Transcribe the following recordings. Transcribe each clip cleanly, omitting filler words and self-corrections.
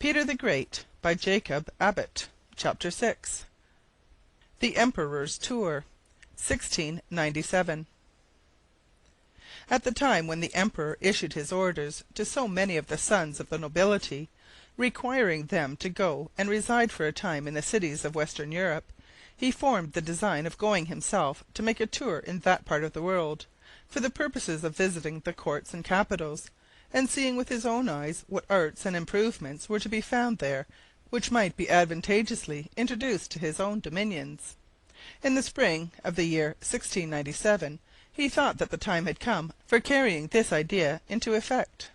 Peter the Great, by Jacob Abbott. Chapter 6. The Emperor's Tour, 1697. At the time when the Emperor issued his orders to so many of the sons of the nobility, requiring them to go and reside for a time in the cities of Western Europe, he formed the design of going himself to make a tour in that part of the world, for the purposes of visiting the courts and capitals, and seeing with his own eyes what arts and improvements were to be found there which might be advantageously introduced to his own dominions. In the spring of the year 1697 he thought that the time had come for carrying this idea into effect.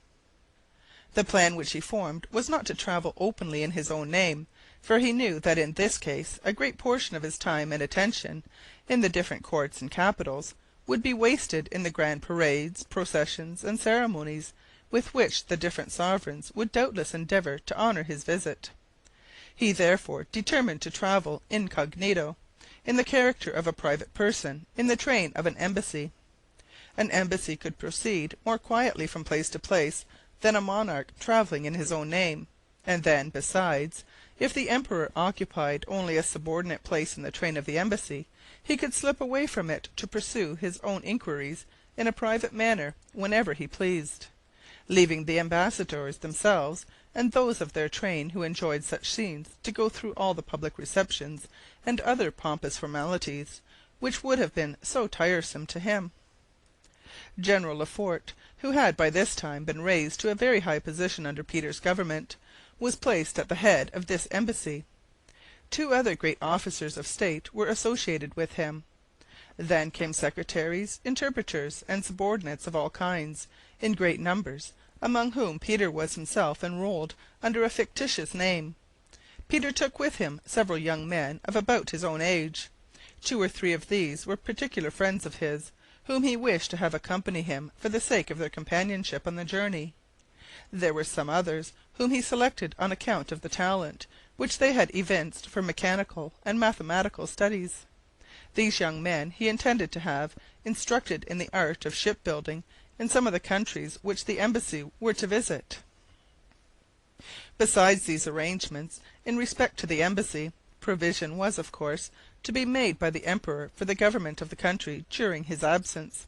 The plan which he formed was not to travel openly in his own name, for he knew that in this case a great portion of his time and attention, in the different courts and capitals, would be wasted in the grand parades, processions, and ceremonies with which the different sovereigns would doubtless endeavour to honour his visit. He therefore determined to travel incognito, in the character of a private person, in the train of an embassy. An embassy could proceed more quietly from place to place than a monarch travelling in his own name, and then, besides, if the Emperor occupied only a subordinate place in the train of the embassy, he could slip away from it to pursue his own inquiries in a private manner whenever he pleased, leaving the ambassadors themselves and those of their train who enjoyed such scenes to go through all the public receptions and other pompous formalities, which would have been so tiresome to him. General Lefort, who had by this time been raised to a very high position under Peter's government, was placed at the head of this embassy. Two other great officers of state were associated with him. Then came secretaries, interpreters, and subordinates of all kinds, in great numbers, among whom Peter was himself enrolled under a fictitious name. Peter took with him several young men of about his own age. 2 or 3 of these were particular friends of his, whom he wished to have accompany him for the sake of their companionship on the journey. There were some others whom he selected on account of the talent which they had evinced for mechanical and mathematical studies. These young men he intended to have instructed in the art of shipbuilding in some of the countries which the embassy were to visit. Besides these arrangements in respect to the embassy, provision was, of course, to be made by the Emperor for the government of the country during his absence.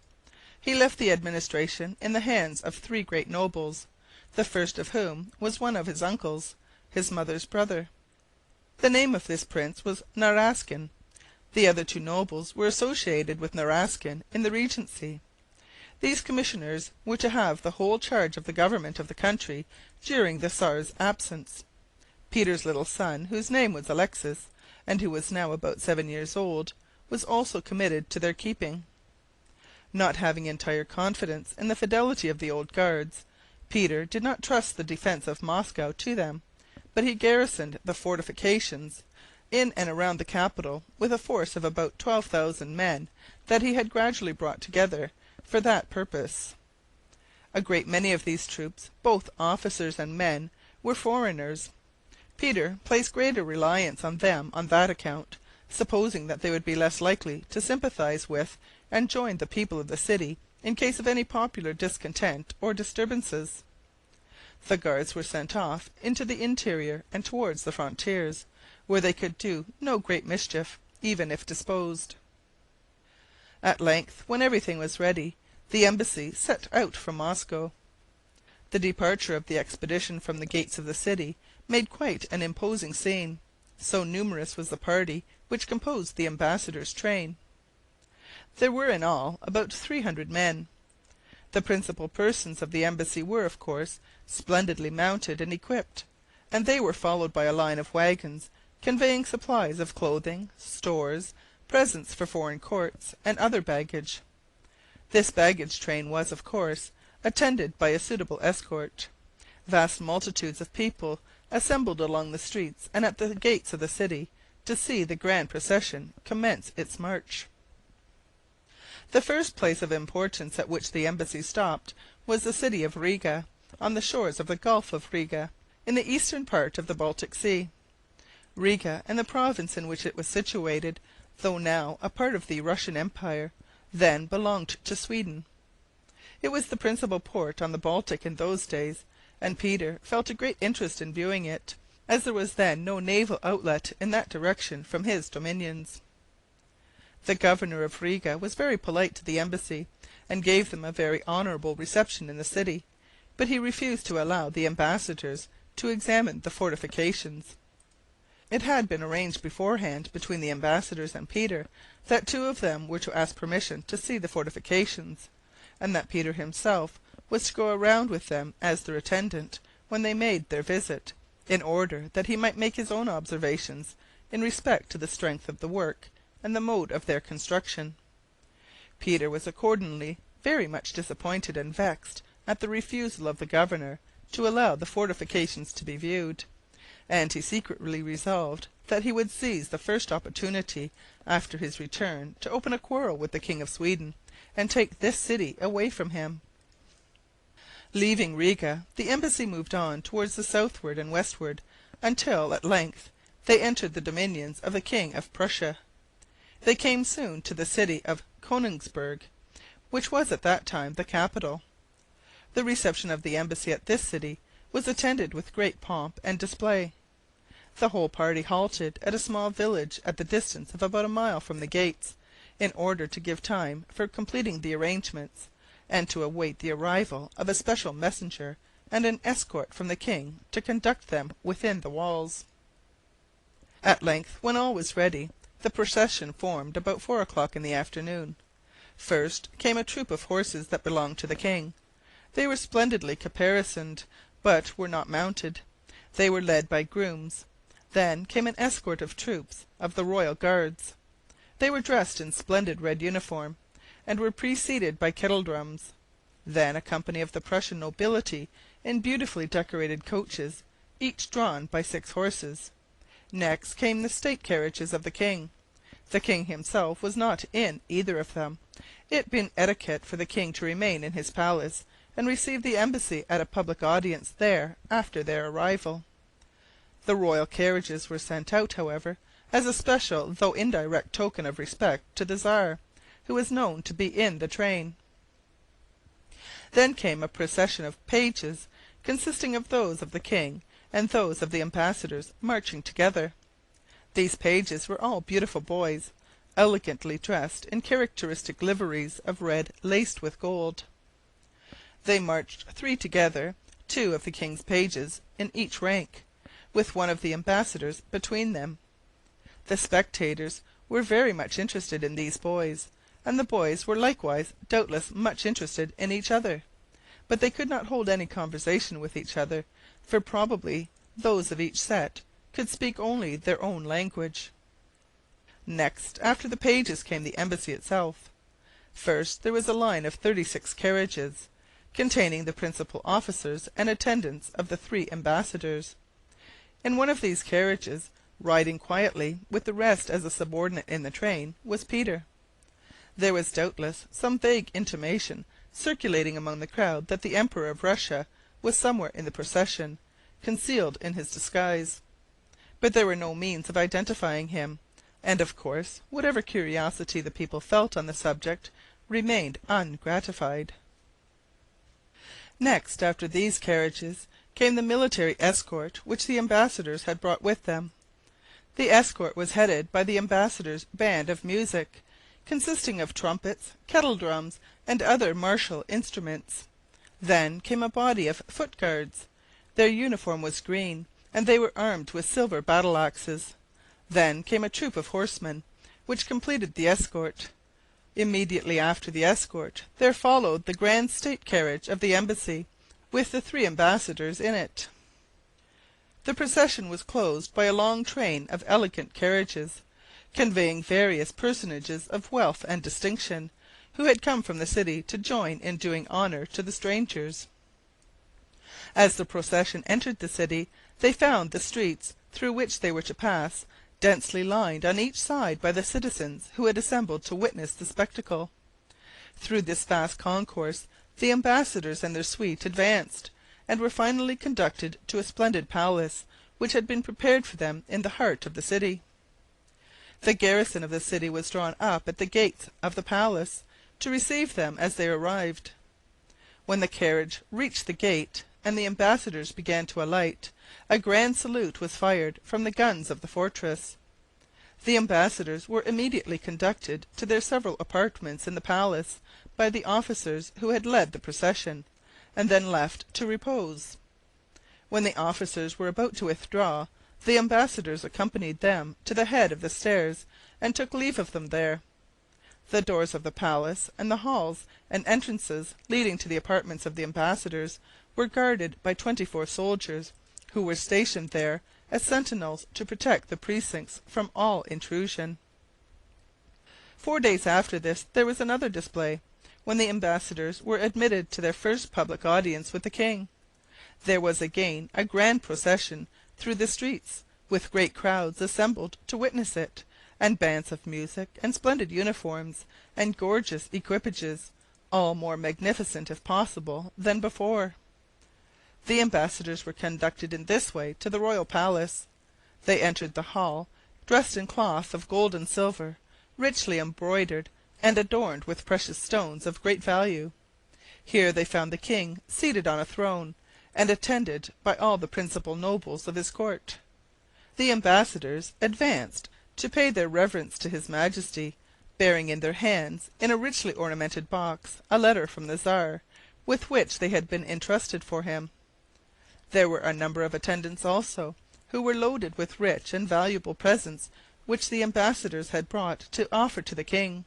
He left the administration in the hands of 3 great nobles, the first of whom was one of his uncles, his mother's brother. The name of this prince was Naraskin. The other 2 nobles were associated with Naraskin in the regency. These commissioners were to have the whole charge of the government of the country during the Tsar's absence. Peter's little son, whose name was Alexis, and who was now about 7 years old, was also committed to their keeping. Not having entire confidence in the fidelity of the old guards, Peter did not trust the defence of Moscow to them, but he garrisoned the fortifications in and around the capital with a force of about 12,000 men that he had gradually brought together for that purpose. A great many of these troops, both officers and men, were foreigners. Peter placed greater reliance on them on that account, supposing that they would be less likely to sympathize with and join the people of the city in case of any popular discontent or disturbances. The guards were sent off into the interior and towards the frontiers, where they could do no great mischief, even if disposed. At length, when everything was ready, the embassy set out from Moscow. The departure of the expedition from the gates of the city made quite an imposing scene, so numerous was the party which composed the ambassadors' train. There were in all about 300 men. The principal persons of the embassy were, of course, splendidly mounted and equipped, and they were followed by a line of wagons conveying supplies of clothing, stores, presents for foreign courts, and other baggage. This baggage train was, of course, attended by a suitable escort. Vast multitudes of people assembled along the streets and at the gates of the city to see the grand procession commence its march. The first place of importance at which the embassy stopped was the city of Riga, on the shores of the Gulf of Riga, in the eastern part of the Baltic Sea. Riga and the province in which it was situated, though now a part of the Russian Empire, then belonged to Sweden. It was the principal port on the Baltic in those days, and Peter felt a great interest in viewing it, as there was then no naval outlet in that direction from his dominions. The governor of Riga was very polite to the embassy, and gave them a very honorable reception in the city, but he refused to allow the ambassadors to examine the fortifications. It had been arranged beforehand between the ambassadors and Peter that two of them were to ask permission to see the fortifications, and that Peter himself was to go around with them as their attendant when they made their visit, in order that he might make his own observations in respect to the strength of the work and the mode of their construction. Peter was accordingly very much disappointed and vexed at the refusal of the governor to allow the fortifications to be viewed, and he secretly resolved that he would seize the first opportunity after his return to open a quarrel with the King of Sweden and take this city away from him. Leaving Riga, the embassy moved on towards the southward and westward, until at length they entered the dominions of the King of Prussia. They came soon to the city of Königsberg, which was at that time the capital. The reception of the embassy at this city was attended with great pomp and display. The whole party halted at a small village at the distance of about a mile from the gates, in order to give time for completing the arrangements, and to await the arrival of a special messenger and an escort from the king to conduct them within the walls. At length, when all was ready, the procession formed about 4 o'clock in the afternoon. First came a troop of horses that belonged to the king. They were splendidly caparisoned, but were not mounted. They were led by grooms. Then came an escort of troops of the royal guards. They were dressed in splendid red uniform, and were preceded by kettledrums. Then a company of the Prussian nobility in beautifully decorated coaches, each drawn by 6 horses. Next came the state carriages of the king. The king himself was not in either of them, it being etiquette for the king to remain in his palace and receive the embassy at a public audience there after their arrival. The royal carriages were sent out, however, as a special though indirect token of respect to the Tsar, who was known to be in the train. Then came a procession of pages, consisting of those of the king and those of the ambassadors marching together. These pages were all beautiful boys, elegantly dressed in characteristic liveries of red laced with gold. They marched 3 together, 2 of the king's pages in each rank, with one of the ambassadors between them. The spectators were very much interested in these boys, and the boys were likewise doubtless much interested in each other, but they could not hold any conversation with each other, for probably those of each set could speak only their own language. Next after the pages came the embassy itself. First there was a line of 36 carriages, containing the principal officers and attendants of the 3 ambassadors. In one of these carriages, riding quietly with the rest as a subordinate in the train, was Peter. There was doubtless some vague intimation circulating among the crowd that the Emperor of Russia was somewhere in the procession, concealed in his disguise. But there were no means of identifying him, and of course whatever curiosity the people felt on the subject remained ungratified. Next after these carriages came the military escort which the ambassadors had brought with them. The escort was headed by the ambassadors' band of music, consisting of trumpets, kettledrums, and other martial instruments. Then came a body of foot guards. Their uniform was green, and they were armed with silver battle-axes. Then came a troop of horsemen, which completed the escort. Immediately after the escort there followed the grand state carriage of the embassy, with the 3 ambassadors in it. The procession was closed by a long train of elegant carriages, conveying various personages of wealth and distinction, who had come from the city to join in doing honor to the strangers. As the procession entered the city, they found the streets through which they were to pass densely lined on each side by the citizens who had assembled to witness the spectacle. Through this vast concourse the ambassadors and their suite advanced, and were finally conducted to a splendid palace which had been prepared for them in the heart of the city. The garrison of the city was drawn up at the gates of the palace to receive them as they arrived. When the carriage reached the gate, and the ambassadors began to alight, a grand salute was fired from the guns of the fortress. The ambassadors were immediately conducted to their several apartments in the palace by the officers who had led the procession, and then left to repose. When the officers were about to withdraw, the ambassadors accompanied them to the head of the stairs and took leave of them there. The doors of the palace, and the halls and entrances leading to the apartments of the ambassadors, were guarded by 24 soldiers, who were stationed there as sentinels to protect the precincts from all intrusion. 4 days after this there was another display, when the ambassadors were admitted to their first public audience with the king. There was again a grand procession through the streets, with great crowds assembled to witness it, and bands of music, and splendid uniforms, and gorgeous equipages, all more magnificent, if possible, than before. The ambassadors were conducted in this way to the royal palace. They entered the hall, dressed in cloth of gold and silver, richly embroidered, and adorned with precious stones of great value. Here they found the king seated on a throne, and attended by all the principal nobles of his court. The ambassadors advanced to pay their reverence to his majesty, bearing in their hands, in a richly ornamented box, a letter from the Tsar, with which they had been entrusted for him. There were a number of attendants also, who were loaded with rich and valuable presents which the ambassadors had brought to offer to the king.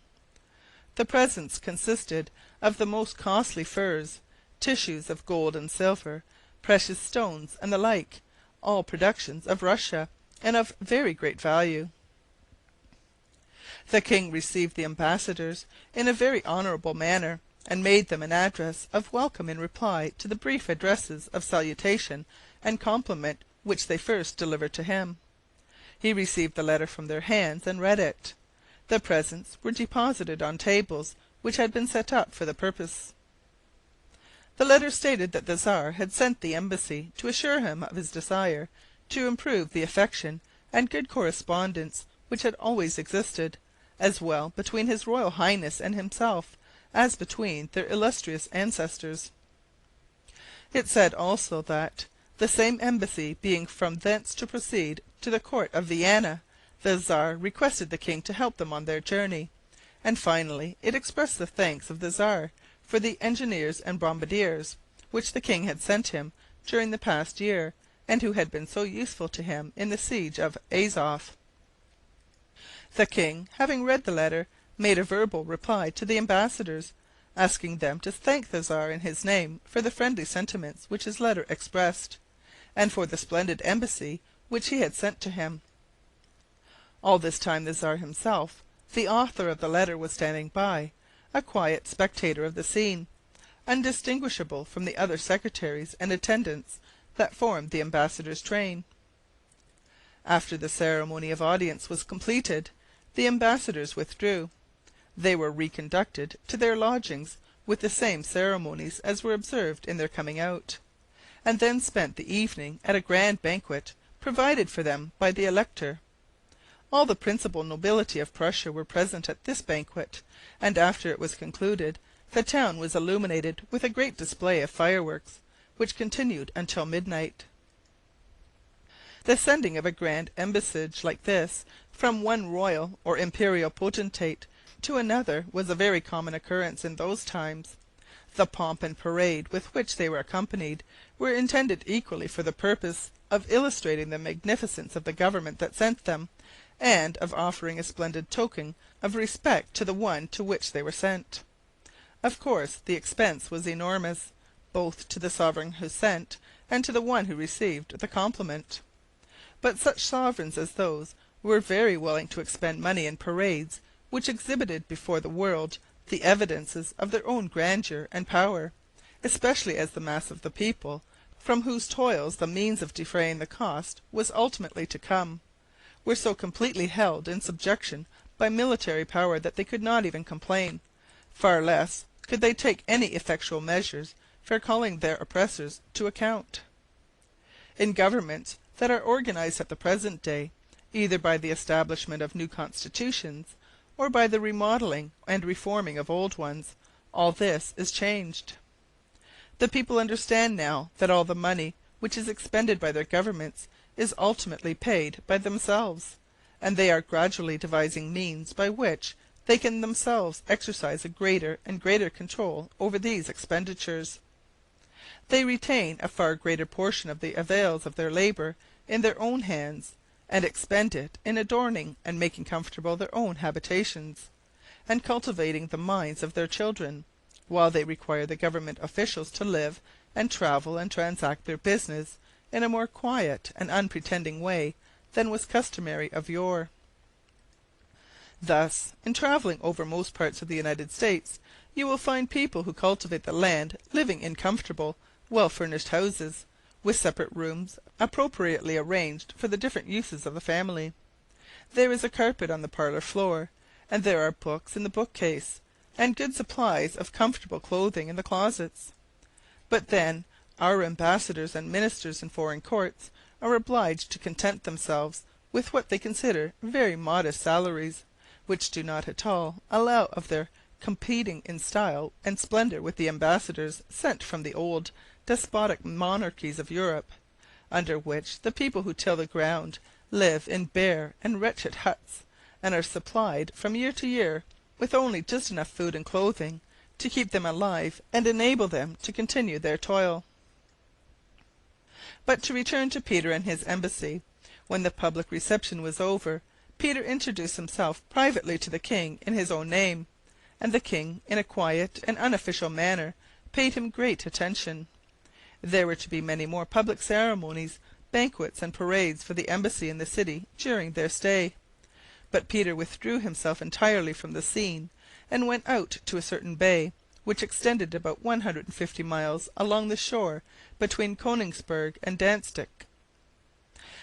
The presents consisted of the most costly furs, tissues of gold and silver, precious stones, and the like, all productions of Russia, and of very great value. The king received the ambassadors in a very honorable manner, and made them an address of welcome in reply to the brief addresses of salutation and compliment which they first delivered to him. He received the letter from their hands and read it. The presents were deposited on tables which had been set up for the purpose. The letter stated that the Tsar had sent the embassy to assure him of his desire to improve the affection and good correspondence which had always existed, as well between His Royal Highness and himself as between their illustrious ancestors. It said also that, the same embassy being from thence to proceed to the court of Vienna, the Tsar requested the king to help them on their journey, and finally it expressed the thanks of the Tsar for the engineers and bombardiers which the king had sent him during the past year, and who had been so useful to him in the siege of Azov. The king, having read the letter, made a verbal reply to the ambassadors, asking them to thank the Tsar in his name for the friendly sentiments which his letter expressed, and for the splendid embassy which he had sent to him. All this time the Tsar himself, the author of the letter, was standing by, a quiet spectator of the scene, undistinguishable from the other secretaries and attendants that formed the ambassadors' train. After the ceremony of audience was completed, the ambassadors withdrew. They were reconducted to their lodgings with the same ceremonies as were observed in their coming out, and then spent the evening at a grand banquet provided for them by the Elector. All the principal nobility of Prussia were present at this banquet, and after it was concluded, the town was illuminated with a great display of fireworks, which continued until midnight. The sending of a grand embassage like this from one royal or imperial potentate to another was a very common occurrence in those times. The pomp and parade with which they were accompanied were intended equally for the purpose of illustrating the magnificence of the government that sent them, and of offering a splendid token of respect to the one to which they were sent. Of course the expense was enormous, both to the sovereign who sent and to the one who received the compliment. But such sovereigns as those were very willing to expend money in parades which exhibited before the world the evidences of their own grandeur and power, especially as the mass of the people, from whose toils the means of defraying the cost was ultimately to come, were so completely held in subjection by military power that they could not even complain, far less could they take any effectual measures for calling their oppressors to account. In governments that are organized at the present day, either by the establishment of new constitutions, or by the remodeling and reforming of old ones, all this is changed. The people understand now that all the money which is expended by their governments is ultimately paid by themselves, and they are gradually devising means by which they can themselves exercise a greater and greater control over these expenditures. They retain a far greater portion of the avails of their labor in their own hands, and expend it in adorning and making comfortable their own habitations, and cultivating the minds of their children, while they require the government officials to live and travel and transact their business in a more quiet and unpretending way than was customary of yore. Thus, in traveling over most parts of the United States, you will find people who cultivate the land living in comfortable, well-furnished houses, with separate rooms appropriately arranged for the different uses of the family. There is a carpet on the parlor floor, and there are books in the bookcase, and good supplies of comfortable clothing in the closets. But then, our ambassadors and ministers in foreign courts are obliged to content themselves with what they consider very modest salaries, which do not at all allow of their competing in style and splendor with the ambassadors sent from the old despotic monarchies of Europe, under which the people who till the ground live in bare and wretched huts, and are supplied from year to year with only just enough food and clothing to keep them alive and enable them to continue their toil. But to return to Peter and his embassy. When the public reception was over, Peter introduced himself privately to the king in his own name, and the king, in a quiet and unofficial manner, paid him great attention. There were to be many more public ceremonies, banquets, and parades for the embassy in the city during their stay. But Peter withdrew himself entirely from the scene, and went out to a certain bay, which extended about 150 miles along the shore between Koningsberg and Dantzic,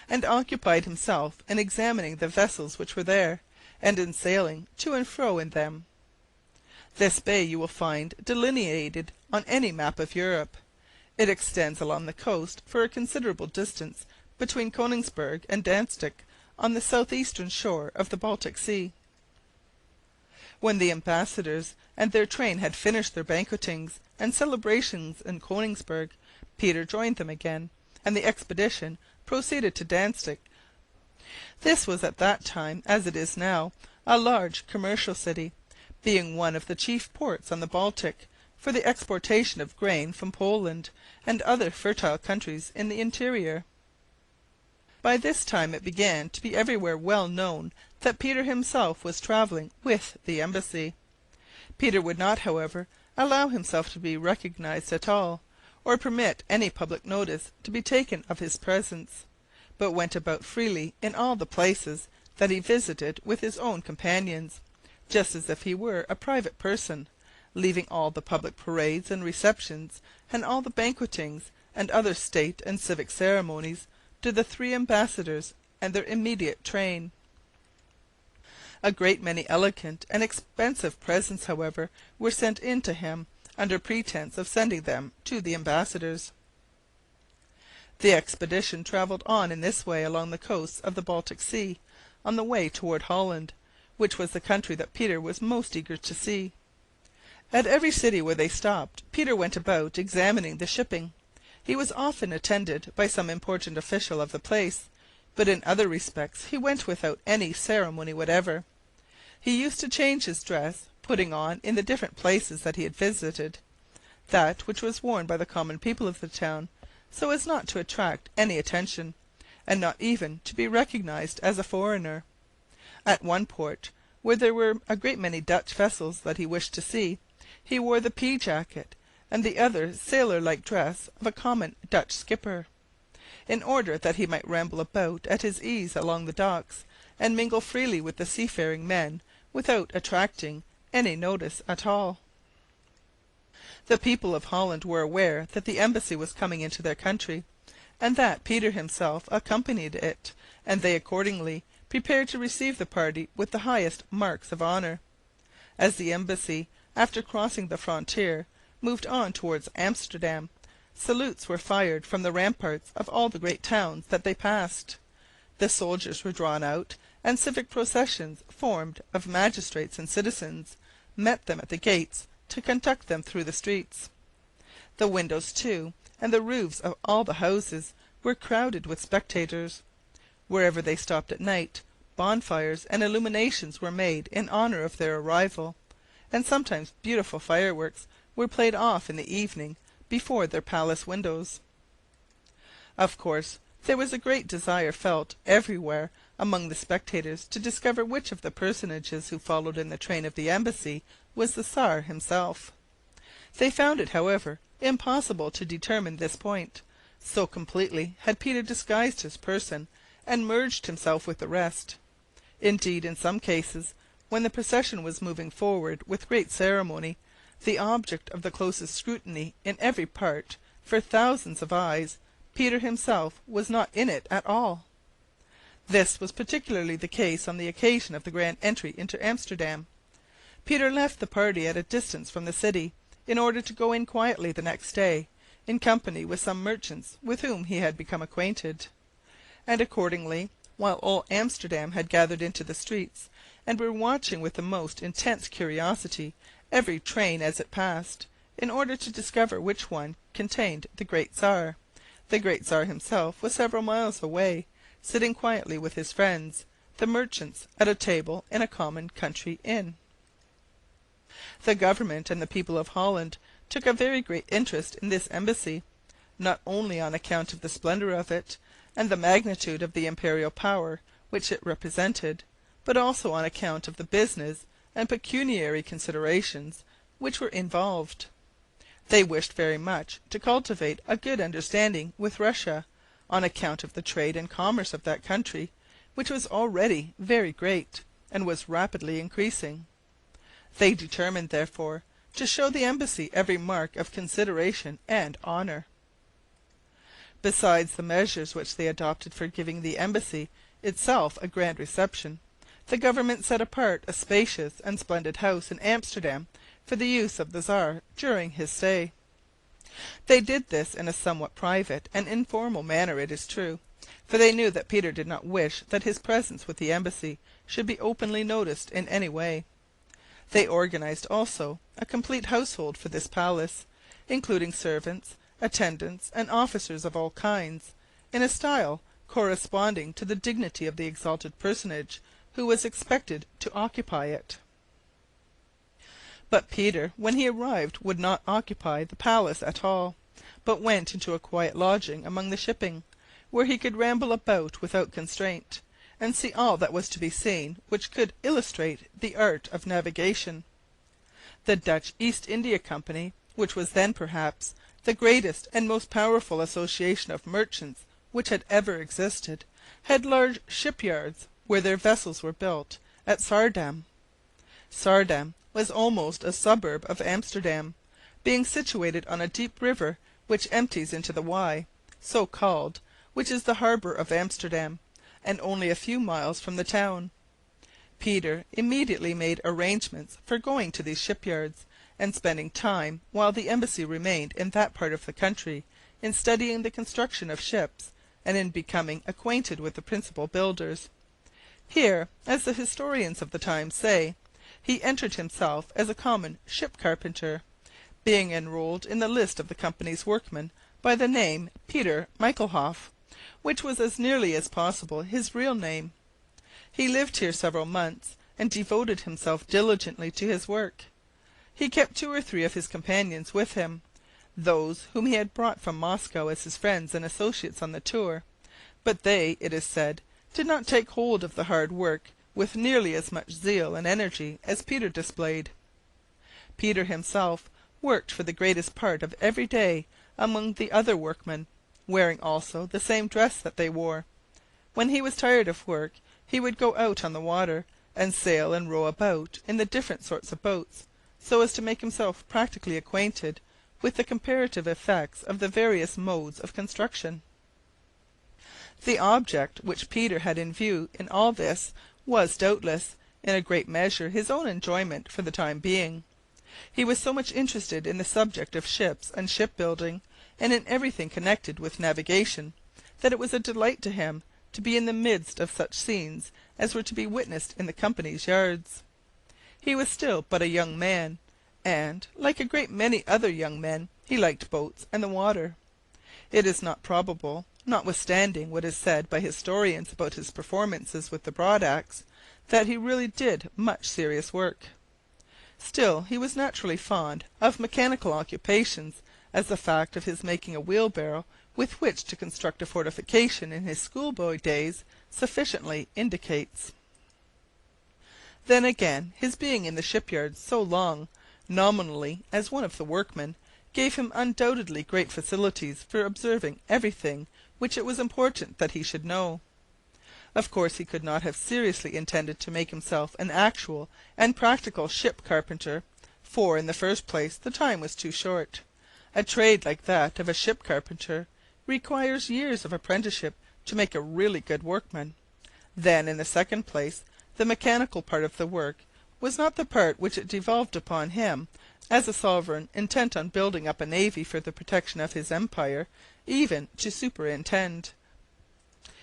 and occupied himself in examining the vessels which were there, and in sailing to and fro in them. This bay you will find delineated on any map of Europe. It extends along the coast for a considerable distance between Koningsberg and Dantzic, on the southeastern shore of the Baltic Sea. When the ambassadors and their train had finished their banquetings and celebrations in Koningsberg, Peter joined them again, and the expedition proceeded to Dantzic. This was at that time, as it is now, a large commercial city, being one of the chief ports on the Baltic, for the exportation of grain from Poland and other fertile countries in the interior. By this time it began to be everywhere well known that Peter himself was traveling with the embassy. Peter would not, however, allow himself to be recognized at all, or permit any public notice to be taken of his presence, but went about freely in all the places that he visited with his own companions, just as if he were a private person, leaving all the public parades and receptions, and all the banquetings and other state and civic ceremonies, to the 3 ambassadors and their immediate train. A great many elegant and expensive presents, however, were sent in to him, under pretense of sending them to the ambassadors. The expedition travelled on in this way along the coasts of the Baltic Sea, on the way toward Holland, which was the country that Peter was most eager to see. At every city where they stopped, Peter went about examining the shipping. He was often attended by some important official of the place, but in other respects he went without any ceremony whatever. He used to change his dress, putting on, in the different places that he had visited, that which was worn by the common people of the town, so as not to attract any attention, and not even to be recognized as a foreigner. At one port, where there were a great many Dutch vessels that he wished to see, he wore the pea-jacket, and the other sailor-like dress of a common Dutch skipper, in order that he might ramble about at his ease along the docks, and mingle freely with the seafaring men, without attracting any notice at all. The people of Holland were aware that the embassy was coming into their country, and that Peter himself accompanied it, and they accordingly prepared to receive the party with the highest marks of honor. As the embassy, after crossing the frontier, moved on towards Amsterdam, salutes were fired from the ramparts of all the great towns that they passed. The soldiers were drawn out, and civic processions, formed of magistrates and citizens, met them at the gates to conduct them through the streets. The windows, too, and the roofs of all the houses were crowded with spectators. Wherever they stopped at night, bonfires and illuminations were made in honor of their arrival, and sometimes beautiful fireworks were played off in the evening before their palace windows. Of course, there was a great desire felt everywhere among the spectators to discover which of the personages who followed in the train of the embassy was the Tsar himself. They found it, however, impossible to determine this point, so completely had Peter disguised his person and merged himself with the rest. Indeed, in some cases, when the procession was moving forward with great ceremony, the object of the closest scrutiny in every part, for thousands of eyes, Peter himself was not in it at all. This was particularly the case on the occasion of the grand entry into Amsterdam. Peter left the party at a distance from the city, in order to go in quietly the next day, in company with some merchants with whom he had become acquainted. And accordingly, while all Amsterdam had gathered into the streets, and were watching with the most intense curiosity every train as it passed, in order to discover which one contained the great Tsar, the great Tsar himself was several miles away, sitting quietly with his friends, the merchants, at a table in a common country inn. The government and the people of Holland took a very great interest in this embassy, not only on account of the splendor of it, and the magnitude of the imperial power which it represented, but also on account of the business and pecuniary considerations which were involved. They wished very much to cultivate a good understanding with Russia, on account of the trade and commerce of that country, which was already very great, and was rapidly increasing. They determined, therefore, to show the embassy every mark of consideration and honor. Besides the measures which they adopted for giving the embassy itself a grand reception, the government set apart a spacious and splendid house in Amsterdam for the use of the Tsar during his stay. They did this in a somewhat private and informal manner, it is true, for they knew that Peter did not wish that his presence with the embassy should be openly noticed in any way. They organized also a complete household for this palace, including servants, attendants, and officers of all kinds, in a style corresponding to the dignity of the exalted personage who was expected to occupy it. But Peter, when he arrived, would not occupy the palace at all, but went into a quiet lodging among the shipping, where he could ramble about without constraint, and see all that was to be seen which could illustrate the art of navigation. The Dutch East India Company, which was then perhaps the greatest and most powerful association of merchants which had ever existed, had large shipyards where their vessels were built, at Saardam. Saardam was almost a suburb of Amsterdam, being situated on a deep river which empties into the Y, so called, which is the harbour of Amsterdam, and only a few miles from the town. Peter immediately made arrangements for going to these shipyards, and spending time while the embassy remained in that part of the country in studying the construction of ships, and in becoming acquainted with the principal builders. Here, as the historians of the time say, he entered himself as a common ship carpenter, being enrolled in the list of the company's workmen by the name Peter Michaelhoff, which was as nearly as possible his real name. He lived here several months, and devoted himself diligently to his work. He kept 2 or 3 of his companions with him, those whom he had brought from Moscow as his friends and associates on the tour, but they, it is said, did not take hold of the hard work with nearly as much zeal and energy as Peter displayed. Peter himself worked for the greatest part of every day among the other workmen, wearing also the same dress that they wore. When he was tired of work, he would go out on the water, and sail and row about in the different sorts of boats, so as to make himself practically acquainted with the comparative effects of the various modes of construction. The object which Peter had in view in all this was, doubtless, in a great measure his own enjoyment for the time being. He was so much interested in the subject of ships and shipbuilding, and in everything connected with navigation, that it was a delight to him to be in the midst of such scenes as were to be witnessed in the company's yards. He was still but a young man, and, like a great many other young men, He liked boats and the water. It is not probable, notwithstanding what is said by historians about his performances with the broadaxe, that he really did much serious work. Still, he was naturally fond of mechanical occupations, as the fact of his making a wheelbarrow with which to construct a fortification in his schoolboy days sufficiently indicates. Then again, his being in the shipyards so long, nominally as one of the workmen, gave him undoubtedly great facilities for observing everything which it was important that he should know. Of course he could not have seriously intended to make himself an actual and practical ship carpenter, for, in the first place, the time was too short. A trade like that of a ship carpenter requires years of apprenticeship to make a really good workman. Then, in the second place, the mechanical part of the work was not the part which it devolved upon him, as a sovereign intent on building up a navy for the protection of his empire, even to superintend.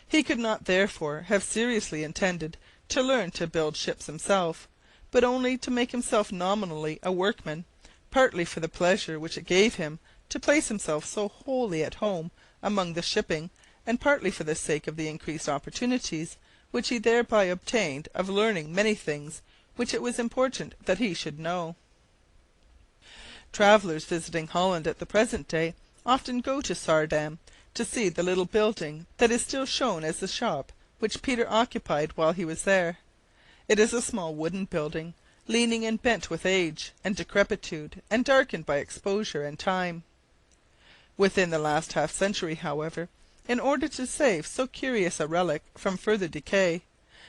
He could not therefore have seriously intended to learn to build ships himself, but only to make himself nominally a workman, partly for the pleasure which it gave him to place himself so wholly at home among the shipping, and partly for the sake of the increased opportunities which he thereby obtained of learning many things which it was important that he should know. Travellers visiting Holland at the present day often go to Saardam to see the little building that is still shown as the shop which Peter occupied while he was there. It is a small wooden building, leaning and bent with age and decrepitude, and darkened by exposure and time. Within the last half-century, however, in order to save so curious a relic from further decay,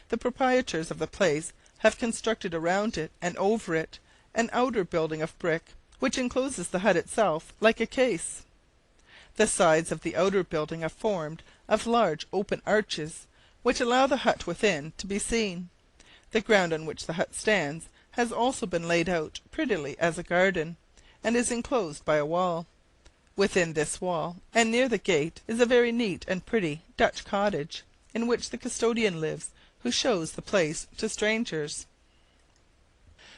the proprietors of the place have constructed around it and over it an outer building of brick, which encloses the hut itself like a case. The sides of the outer building are formed of large open arches, which allow the hut within to be seen. The ground on which the hut stands has also been laid out prettily as a garden, and is enclosed by a wall. Within this wall, and near the gate, is a very neat and pretty Dutch cottage, in which the custodian lives, who shows the place to strangers.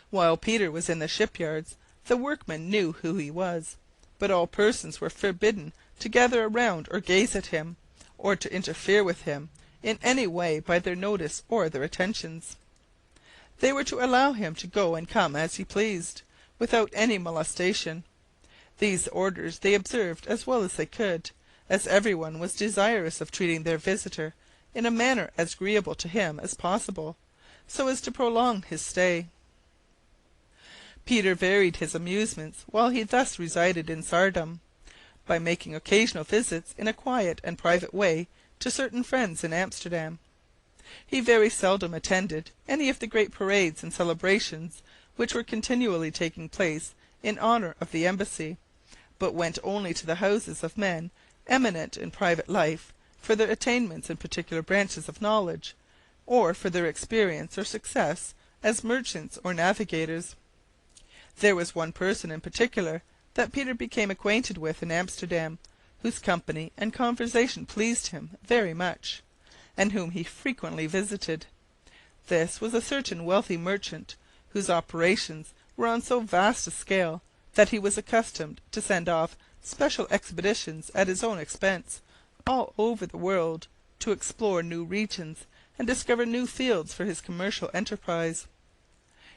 While Peter was in the shipyards, the workmen knew who he was, but all persons were forbidden to gather around or gaze at him, or to interfere with him in any way by their notice or their attentions. They were to allow him to go and come as he pleased, without any molestation. These orders they observed as well as they could, as every one was desirous of treating their visitor in a manner as agreeable to him as possible, so as to prolong his stay. Peter varied his amusements while he thus resided in Saardam, by making occasional visits in a quiet and private way to certain friends in Amsterdam. He very seldom attended any of the great parades and celebrations which were continually taking place in honour of the embassy, but went only to the houses of men eminent in private life for their attainments in particular branches of knowledge, or for their experience or success as merchants or navigators. There was one person in particular that Peter became acquainted with in Amsterdam, whose company and conversation pleased him very much, and whom he frequently visited. This was a certain wealthy merchant, whose operations were on so vast a scale that he was accustomed to send off special expeditions at his own expense all over the world, to explore new regions and discover new fields for his commercial enterprise.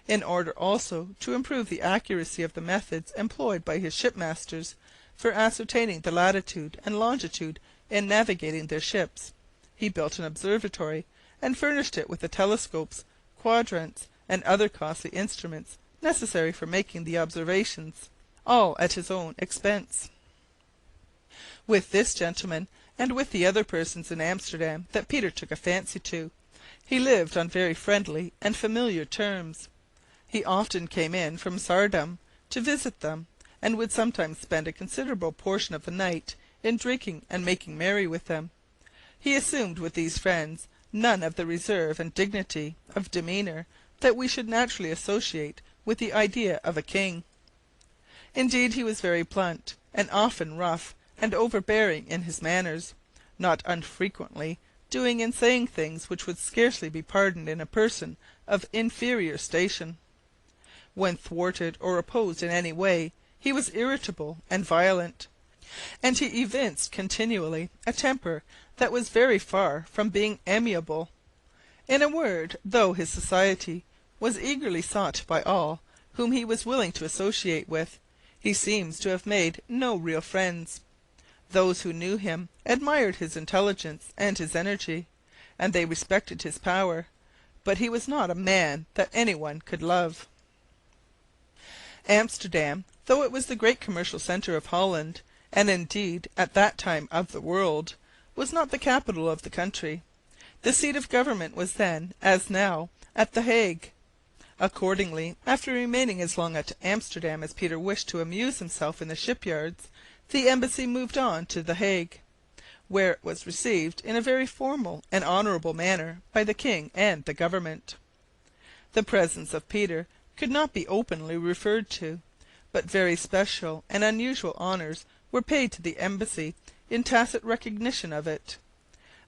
In order also to improve the accuracy of the methods employed by his shipmasters for ascertaining the latitude and longitude in navigating their ships, he built an observatory, and furnished it with the telescopes, quadrants, and other costly instruments necessary for making the observations, all at his own expense. With this gentleman, and with the other persons in Amsterdam that Peter took a fancy to, he lived on very friendly and familiar terms. He often came in from Saardam to visit them, and would sometimes spend a considerable portion of the night in drinking and making merry with them. He assumed with these friends none of the reserve and dignity of demeanour that we should naturally associate with the idea of a king. Indeed, he was very blunt, and often rough and overbearing in his manners, not unfrequently doing and saying things which would scarcely be pardoned in a person of inferior station. When thwarted or opposed in any way, he was irritable and violent, and he evinced continually a temper that was very far from being amiable. In a word, though his society was eagerly sought by all whom he was willing to associate with, he seems to have made no real friends. Those who knew him admired his intelligence and his energy, and they respected his power, but he was not a man that any one could love. Amsterdam, though it was the great commercial centre of Holland, and indeed at that time of the world, was not the capital of the country. The seat of government was then, as now, at The Hague. Accordingly, after remaining as long at Amsterdam as Peter wished to amuse himself in the shipyards, the embassy moved on to The Hague, where it was received in a very formal and honourable manner by the king and the government. The presence of Peter could not be openly referred to, but very special and unusual honours were paid to the embassy in tacit recognition of it.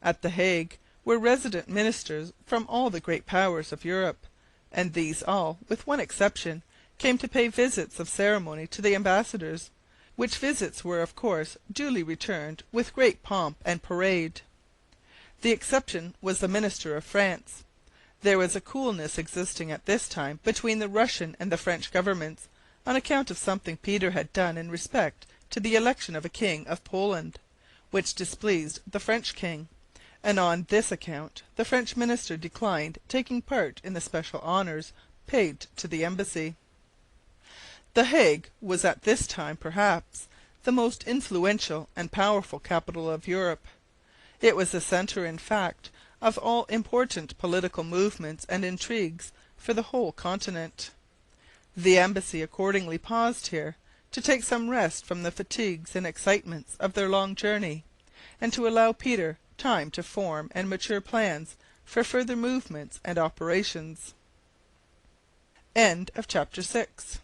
At The Hague were resident ministers from all the great powers of Europe, and these all, with one exception, came to pay visits of ceremony to the ambassadors, which visits were of course duly returned with great pomp and parade. The exception was the minister of France. There was a coolness existing at this time between the Russian and the French governments, on account of something Peter had done in respect to the election of a king of Poland, which displeased the French king, and on this account the French minister declined taking part in the special honours paid to the embassy. The Hague was at this time perhaps the most influential and powerful capital of Europe. It was the centre, in fact, of all important political movements and intrigues for the whole continent. The embassy accordingly paused here, to take some rest from the fatigues and excitements of their long journey, and to allow Peter time to form and mature plans for further movements and operations. End of chapter 6.